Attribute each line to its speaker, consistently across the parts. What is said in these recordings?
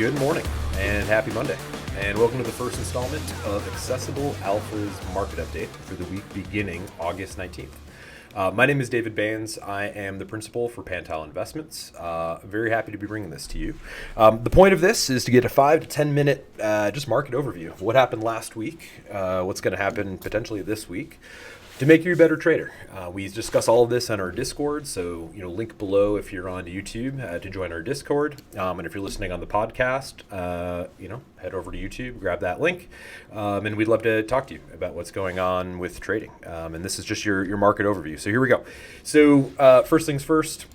Speaker 1: Good morning and happy Monday, and welcome to the first installment of Accessible Alpha's market update for the week beginning August 19th. My name is David Baines. I am the principal for Pantile Investments. Very happy to be bringing this to you. The point of this is to get a 5 to 10 minute just market overview of what happened last week, what's going to happen potentially this week, to make you a better trader. We discuss all of this on our Discord, so link below if you're on YouTube to join our Discord. And if you're listening on the podcast, head over to YouTube, grab that link, and we'd love to talk to you about what's going on with trading. And this is just your market overview. So here we go. So first things first.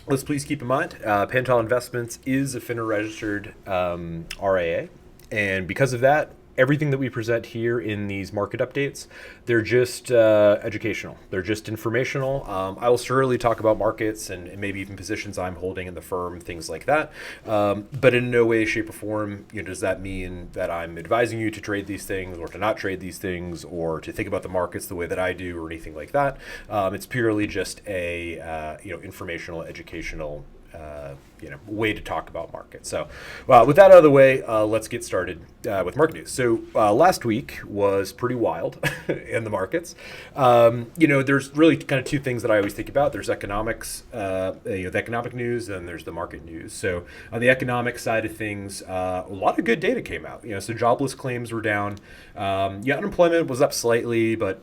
Speaker 1: Let's please keep in mind, Pantile Investments is a FINRA registered RIA, and because of that, everything that we present here in these market updates, they're just educational. They're just informational. I will surely talk about markets and maybe even positions I'm holding in the firm, things like that. But in no way, shape, or form, does that mean that I'm advising you to trade these things or to not trade these things or to think about the markets the way that I do or anything like that. It's purely just a informational, educational way to talk about markets. So with that out of the way, let's get started with market news. So last week was pretty wild in the markets. There's really kind of two things that I always think about. There's economics, the economic news, and there's the market news. So on the economic side of things, a lot of good data came out. So jobless claims were down. Unemployment was up slightly, but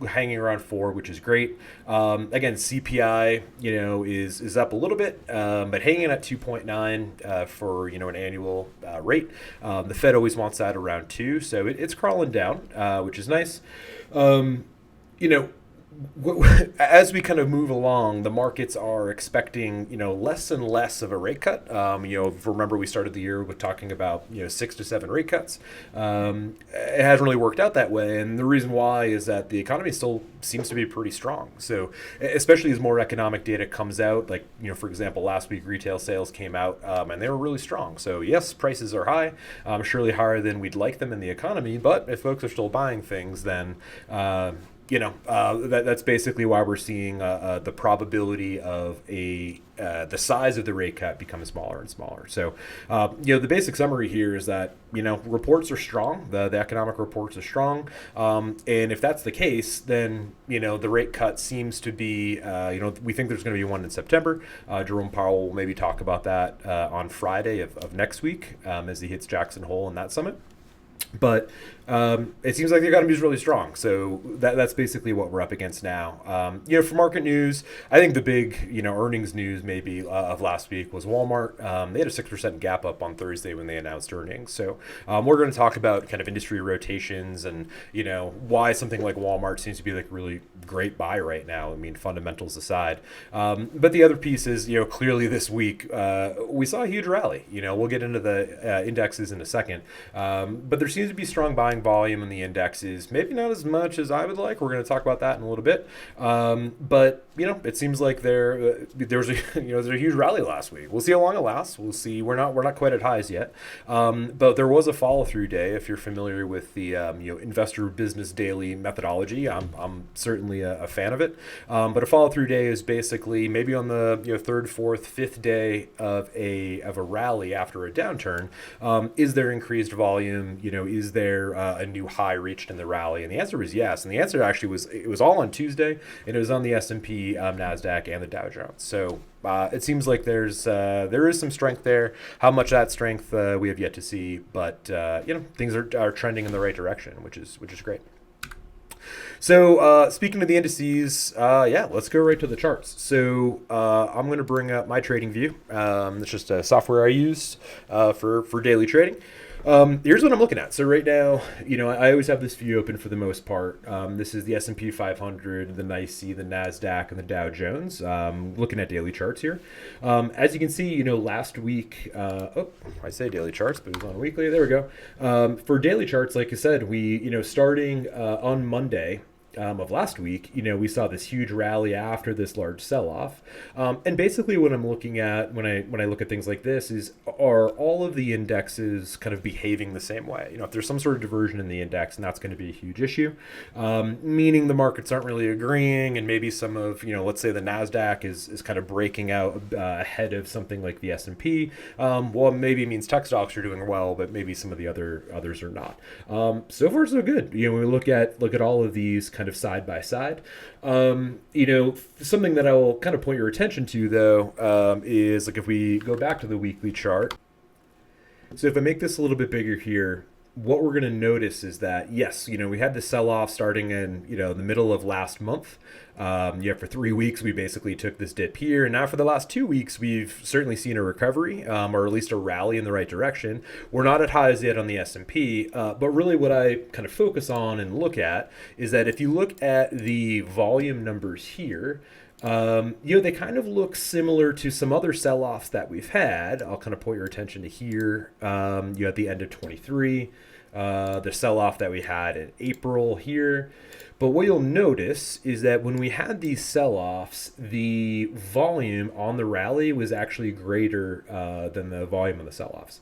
Speaker 1: hanging around 4, which is great. Again, CPI, is up a little bit, but hanging at 2.9 for an annual rate. The Fed always wants that around 2, so it's crawling down, which is nice. As we kind of move along, the markets are expecting, less and less of a rate cut. Remember we started the year with talking about, 6 to 7 rate cuts. It hasn't really worked out that way. And the reason why is that the economy still seems to be pretty strong. So especially as more economic data comes out, like, for example, last week retail sales came out and they were really strong. So yes, prices are high, surely higher than we'd like them in the economy. But if folks are still buying things, then that's basically why we're seeing the probability of the size of the rate cut becoming smaller and smaller. So, the basic summary here is that, reports are strong. The economic reports are strong. And if that's the case, then, the rate cut seems to be, we think there's going to be one in September. Jerome Powell will maybe talk about that on Friday of next week as he hits Jackson Hole in that summit. But it seems like the economy is really strong. So that's basically what we're up against now. For market news, I think the big, earnings news maybe of last week was Walmart. They had a 6% gap up on Thursday when they announced earnings. So we're going to talk about kind of industry rotations and, why something like Walmart seems to be like really great buy right now. I mean, fundamentals aside. But the other piece is, clearly this week we saw a huge rally. We'll get into the indexes in a second. But there seems to be strong buying volume in the indexes, maybe not as much as I would like. We're going to talk about that in a little bit. But it seems like there's a huge rally last week. We'll see how long it lasts. We'll see. We're not quite at highs yet. But there was a follow through day. If you're familiar with the Investor Business Daily methodology, I'm certainly a fan of it. But a follow through day is basically maybe on the third, fourth, fifth day of a rally after a downturn. Is there increased volume? Is there a new high reached in the rally? And the answer was yes. And the answer actually was all on Tuesday, and it was on the S&P, NASDAQ, and the Dow Jones. So it seems like there is some strength there. How much that strength we have yet to see, but things are trending in the right direction, which is great. So speaking of the indices, let's go right to the charts. So I'm going to bring up my trading view. It's just a software I use for daily trading. Here's what I'm looking at. So right now, I always have this view open for the most part. This is the S&P 500, the NYSE, the NASDAQ, and the Dow Jones. Looking at daily charts here. As you can see, last week, I say daily charts, but it was on weekly. There we go. For daily charts, like I said, we, starting on Monday, of last week, we saw this huge rally after this large sell-off. And basically what I'm looking at when I look at things like this is, are all of the indexes kind of behaving the same way? If there's some sort of diversion in the index, and that's going to be a huge issue, meaning the markets aren't really agreeing, and maybe some of, let's say the NASDAQ is kind of breaking out ahead of something like the S&P. Well, maybe it means tech stocks are doing well, but maybe some of the others are not. So far, so good. When we look at all of these kind of side by side, something that I will kind of point your attention to though is like if we go back to the weekly chart. So if I make this a little bit bigger here, what we're going to notice is that, yes, we had the sell-off starting in, the middle of last month. For 3 weeks, we basically took this dip here. And now for the last 2 weeks, we've certainly seen a recovery, or at least a rally in the right direction. We're not at highs yet on the S&P, but really what I kind of focus on and look at is that if you look at the volume numbers here, they kind of look similar to some other sell-offs that we've had. I'll kind of point your attention to here. At the end of 23, the sell-off that we had in April here. But what you'll notice is that when we had these sell-offs, the volume on the rally was actually greater than the volume on the sell-offs.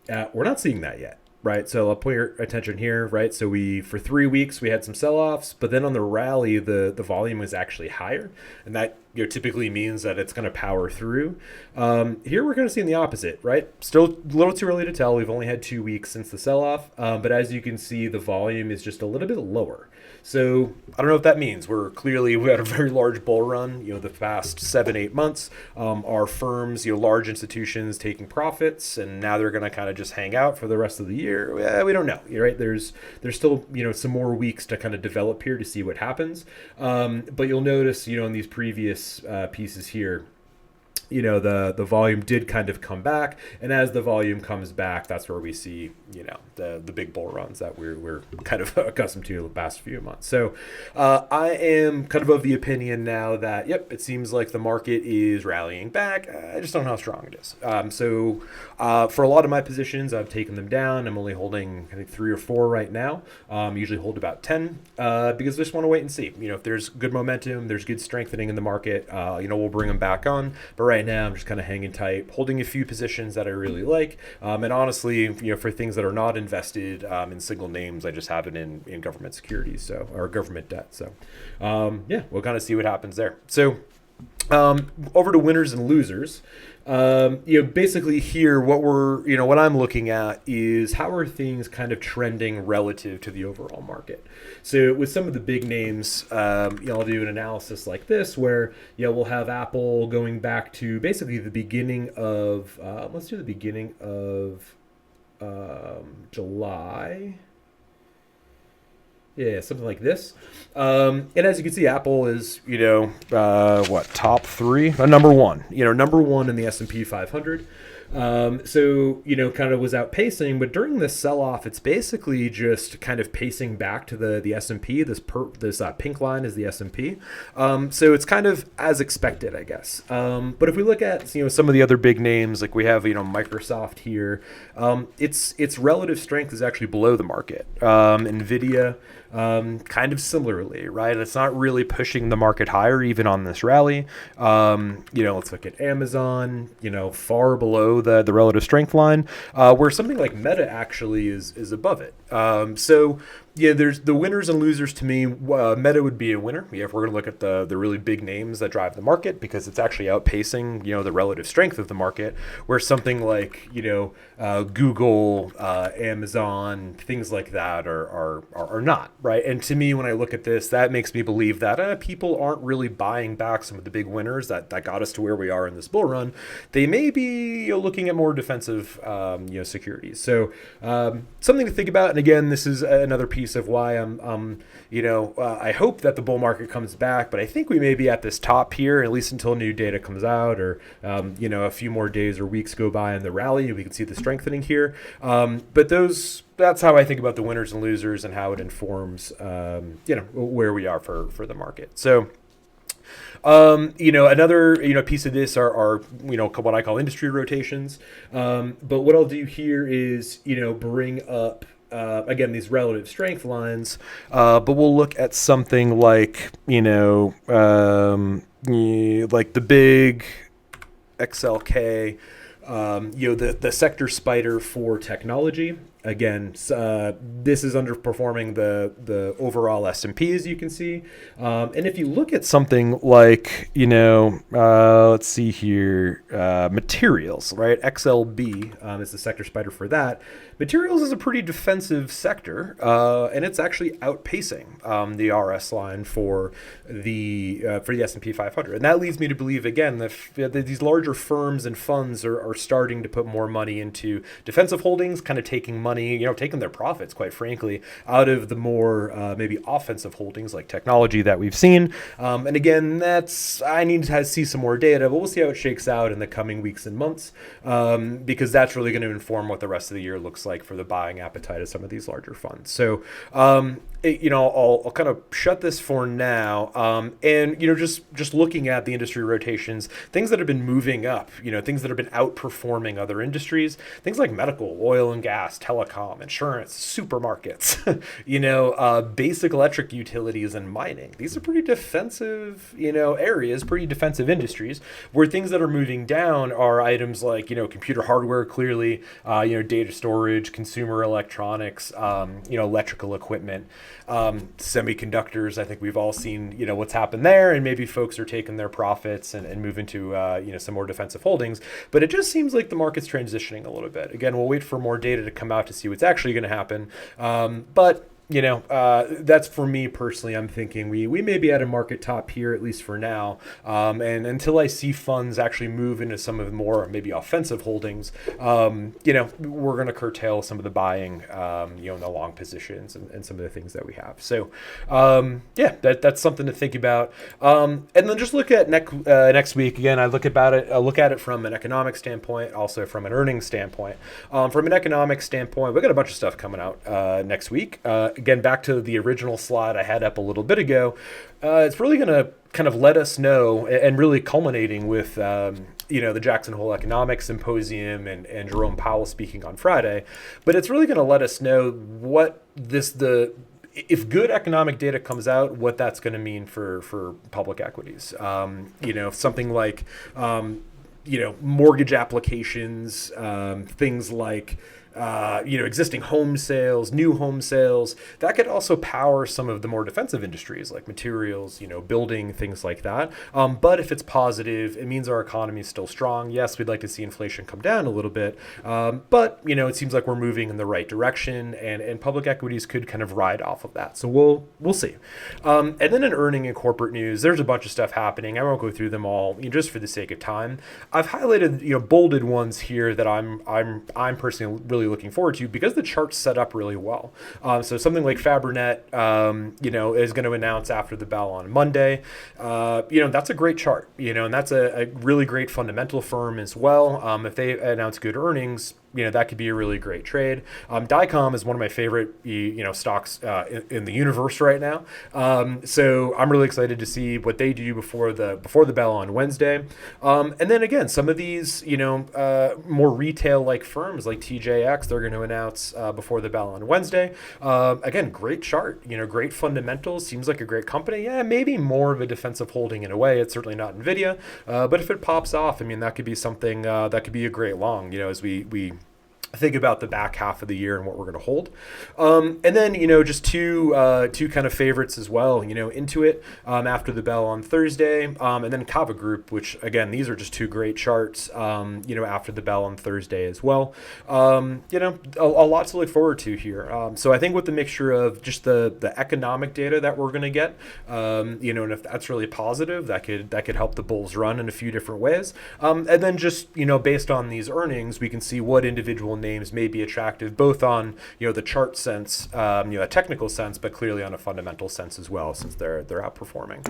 Speaker 1: We're not seeing that yet. Right, so I'll put your attention here, right? So for 3 weeks, we had some sell-offs, but then on the rally, the volume was actually higher. And that typically means that it's going to power through. Here we're going to see in the opposite, right? Still a little too early to tell. We've only had 2 weeks since the sell-off. But as you can see, the volume is just a little bit lower. So I don't know what that means. We had a very large bull run, the past 7-8 months. Our firms, large institutions taking profits, and now they're going to kind of just hang out for the rest of the year. We don't know, right? There's still, some more weeks to kind of develop here to see what happens. But you'll notice, in these previous pieces here, the volume did kind of come back, and as the volume comes back, that's where we see the big bull runs that we're kind of accustomed to the past few months. So I am kind of the opinion now that it seems like the market is rallying back. I just don't know how strong it is. So for a lot of my positions, I've taken them down. I'm only holding I think 3 or 4 right now. Usually hold about 10 because I just want to wait and see. If there's good momentum, there's good strengthening in the market, we'll bring them back on. But right now, I'm just kind of hanging tight, holding a few positions that I really like. And honestly, for things that are not invested in single names, I just have it in government securities, or government debt. So, we'll kind of see what happens there. So, over to winners and losers. Basically here, what I'm looking at is how are things kind of trending relative to the overall market. So with some of the big names, I'll do an analysis like this where, we'll have Apple going back to basically the beginning of, let's do the beginning of July. Yeah, something like this. And as you can see, Apple is, top 3? Number 1. Number 1 in the S&P 500. So, kind of was outpacing, but during this sell-off, it's basically just kind of pacing back to the S&P. This pink line is the S&P. So it's kind of as expected, I guess. But if we look at, some of the other big names, like we have, Microsoft here, its relative strength is actually below the market. NVIDIA, kind of similarly, right? It's not really pushing the market higher, even on this rally. Let's look at Amazon, far below the relative strength line, where something like Meta actually is above it. So there's the winners and losers to me. Meta would be a winner. If we're going to look at the really big names that drive the market, because it's actually outpacing, the relative strength of the market, where something like, Google, Amazon, things like that are not, right? And to me, when I look at this, that makes me believe that people aren't really buying back some of the big winners that got us to where we are in this bull run. They may be looking at more defensive, securities. So something to think about. And again, this is another piece of why I hope that the bull market comes back, but I think we may be at this top here, at least until new data comes out, or a few more days or weeks go by in the rally, we can see the strengthening here. But that's how I think about the winners and losers and how it informs where we are for the market. So another piece of this are what I call industry rotations. But what I'll do here is bring up again, these relative strength lines, but we'll look at something like, like the big XLK, the sector spider for technology. Again, this is underperforming the overall S&P, as you can see. And if you look at something like, let's see here, materials, right? XLB is the sector spider for that. Materials is a pretty defensive sector, and it's actually outpacing the RS line for the S&P 500. And that leads me to believe, again, that these larger firms and funds are starting to put more money into defensive holdings, kind of taking money, taking their profits, quite frankly, out of the more maybe offensive holdings like technology that we've seen. And again, I need to see some more data, but we'll see how it shakes out in the coming weeks and months, because that's really going to inform what the rest of the year looks like for the buying appetite of some of these larger funds. So, I'll kind of shut this for now. And, just looking at the industry rotations, things that have been moving up, things that have been outperforming other industries, things like medical, oil and gas, telecom, insurance, supermarkets, basic electric utilities and mining. These are pretty defensive, areas, pretty defensive industries, where things that are moving down are items like, computer hardware, clearly, data storage, consumer electronics, electrical equipment, semiconductors. I think we've all seen, what's happened there, and maybe folks are taking their profits and move into, some more defensive holdings. But it just seems like the market's transitioning a little bit. Again, we'll wait for more data to come out to see what's actually going to happen. But that's for me personally. I'm thinking we may be at a market top here, at least for now. And until I see funds actually move into some of the more maybe offensive holdings, we're going to curtail some of the buying, in the long positions and some of the things that we have. So, that's something to think about. And then just look at next week. Again, I look at it from an economic standpoint, also from an earnings standpoint. From an economic standpoint, we got a bunch of stuff coming out next week. Again, back to the original slide I had up a little bit ago, it's really going to kind of let us know, and really culminating with, the Jackson Hole Economics Symposium and Jerome Powell speaking on Friday. But it's really going to let us know what if good economic data comes out, what that's going to mean for public equities. Something like, mortgage applications, things like, existing home sales, new home sales, that could also power some of the more defensive industries like materials, building, things like that. But if it's positive, it means our economy is still strong. Yes, we'd like to see inflation come down a little bit. But, it seems like we're moving in the right direction, and public equities could kind of ride off of that. So we'll see. And then in earning and corporate news, there's a bunch of stuff happening. I won't go through them all, just for the sake of time. I've highlighted, bolded ones here that I'm personally really looking forward to, because the chart's set up really well. So something like Fabrinet, is going to announce after the bell on Monday. That's a great chart, and that's a really great fundamental firm as well. If they announce good earnings, that could be a really great trade. Dycom is one of my favorite, stocks in the universe right now. So I'm really excited to see what they do before the bell on Wednesday. And then again, some of these, more retail-like firms like TJX, they're going to announce before the bell on Wednesday. Again, great chart, great fundamentals. Seems like a great company. Yeah, maybe more of a defensive holding in a way. It's certainly not NVIDIA. But if it pops off, that could be something that could be a great long, as we think about the back half of the year and what we're going to hold. And then, just two kind of favorites as well, Intuit after the bell on Thursday, and then Kava Group, which again, these are just two great charts, after the bell on Thursday as well. A lot to look forward to here. So I think with the mixture of just the economic data that we're going to get, and if that's really positive, that could help the bulls run in a few different ways. And then just, based on these earnings, we can see what individual names may be attractive, both on the chart sense, a technical sense, but clearly on a fundamental sense as well, since they're outperforming.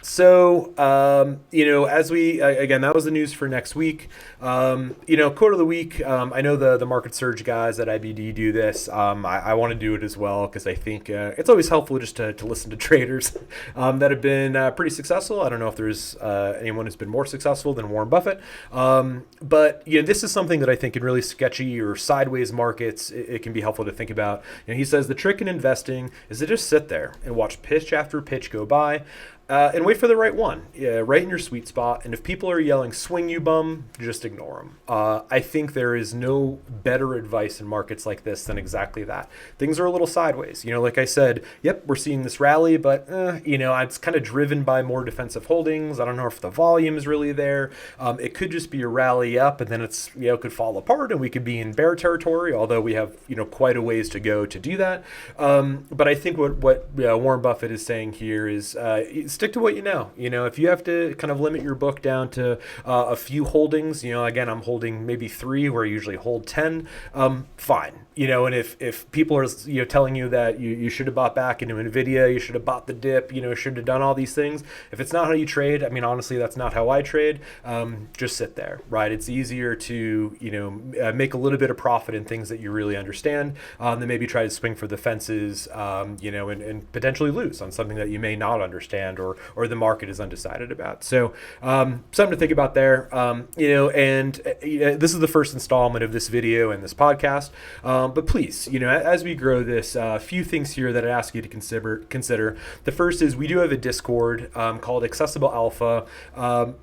Speaker 1: As we again, that was the news for next week. Quote of the week. I know the market surge guys at IBD do this. I want to do it as well because I think it's always helpful just to listen to traders that have been pretty successful. I don't know if there's anyone who's been more successful than Warren Buffett, but this is something that I think in really sketchy or sideways markets, it can be helpful to think about. He says the trick in investing is to just sit there and watch pitch after pitch go by. And wait for the right one, right in your sweet spot. And if people are yelling, swing you bum, just ignore them. I think there is no better advice in markets like this than exactly that. Things are a little sideways. Like I said, yep, we're seeing this rally, but, it's kind of driven by more defensive holdings. I don't know if the volume is really there. It could just be a rally up and then it's, could fall apart and we could be in bear territory, although we have, quite a ways to go to do that. But I think what Warren Buffett is saying here is stick to what you know. If you have to kind of limit your book down to a few holdings, again, I'm holding maybe 3 where I usually hold 10, fine. And if people are, telling you that you should have bought back into NVIDIA, you should have bought the dip, should have done all these things. If it's not how you trade, I mean, honestly, that's not how I trade. Just sit there, right? It's easier to, make a little bit of profit in things that you really understand than maybe try to swing for the fences, and potentially lose on something that you may not understand or the market is undecided about. So something to think about there, and this is the first installment of this video and this podcast. But please, as we grow this, a few things here that I ask you to consider. The first is we do have a Discord called Accessible Alpha.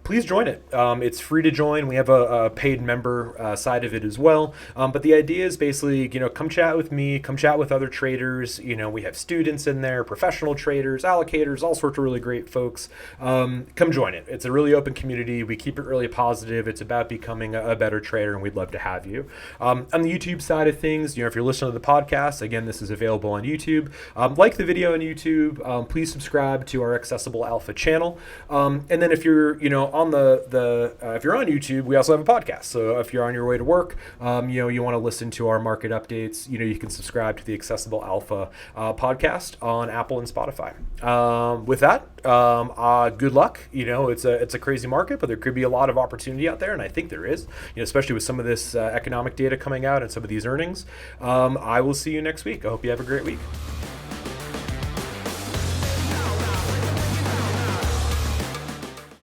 Speaker 1: Please join it. It's free to join. We have a paid member side of it as well. But the idea is basically, come chat with me, come chat with other traders. We have students in there, professional traders, allocators, all sorts of really great folks. Come join it. It's a really open community. We keep it really positive. It's about becoming a better trader, and we'd love to have you. On the YouTube side of things, if you're listening to the podcast, again, this is available on YouTube. Like the video on YouTube. Please subscribe to our Accessible Alpha channel. And then if you're, on if you're on YouTube, we also have a podcast. So if you're on your way to work, you want to listen to our market updates, you can subscribe to the Accessible Alpha podcast on Apple and Spotify. With that, good luck. It's a crazy market, but there could be a lot of opportunity out there, and I think there is. Especially with some of this economic data coming out and some of these earnings. I will see you next week. I hope you have a great week.